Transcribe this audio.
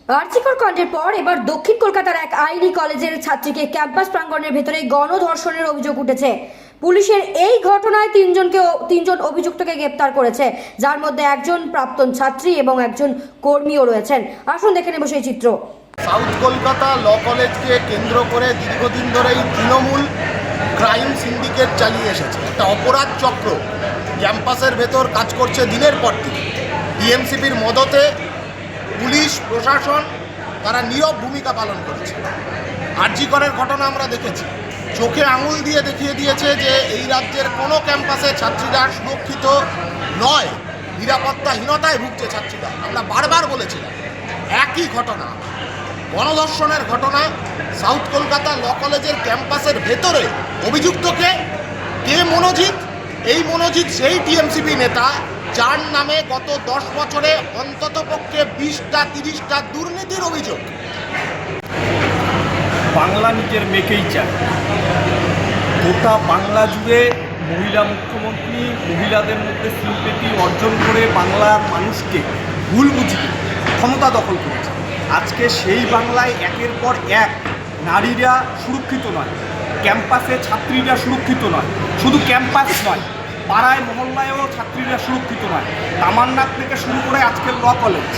আরজিকর কাণ্ডের পর এবার দক্ষিণ কলকাতার এক আইনি কলেজের ছাত্রীকে ক্যাম্পাস প্রাঙ্গণের ভেতরে গণধর্ষণের অভিযোগ উঠেছে। পুলিশের এই ঘটনায় তিনজন অভিযুক্তকে গ্রেপ্তার করেছে, যার মধ্যে একজন প্রাক্তন ছাত্রী এবং একজন কর্মীও রয়েছেন। আসুন দেখে নেব সেই চিত্র। সাউথ কলকাতা ল কলেজকে কেন্দ্র করে দীর্ঘদিন ধরেই তৃণমূল ক্রাইম সিন্ডিকেট চালিয়ে এসেছে। একটা অপরাধ চক্র ক্যাম্পাসের ভেতর কাজ করছে দিনের পর দিন। টিএমসিপির মদতে পুলিশ প্রশাসন তারা নীরব ভূমিকা পালন করছে। আরজিকরের ঘটনা আমরা দেখেছি, চোখে আঙুল দিয়ে দেখিয়ে দিয়েছে যে এই রাজ্যের কোনো ক্যাম্পাসে ছাত্রীরা সুরক্ষিত নয়, নিরাপত্তাহীনতায় ভুগছে ছাত্রীরা। আমরা বারবার বলেছিলাম একই ঘটনা, গণধর্ষণের ঘটনা সাউথ কলকাতা ল কলেজের ক্যাম্পাসের ভেতরে। অভিযুক্তকে কে? মনোজিৎ। এই মনোজিৎ সেই টিএমসিপি নেতা যার নামে গত 10 বছরে অন্ততপক্ষে 20টা 30টা দুর্নীতির অভিযোগ। বাংলা নিজের মেয়েকেই চায়। গোটা বাংলা জুড়ে মহিলা মুখ্যমন্ত্রী মহিলাদের মধ্যে সিম্পেথি অর্জন করে বাংলার মানুষকে ভুল বুঝিয়ে ক্ষমতা দখল করেছে। আজকে সেই বাংলায় একের পর এক নারীরা সুরক্ষিত নয়, ক্যাম্পাসে ছাত্রীরা সুরক্ষিত নয়। শুধু ক্যাম্পাস নয়, পাড়ায় মহল্লায়ও ছাত্রীরা সুরক্ষিত নয়। তামান্নার থেকে শুরু করে আজকের ল কলেজ,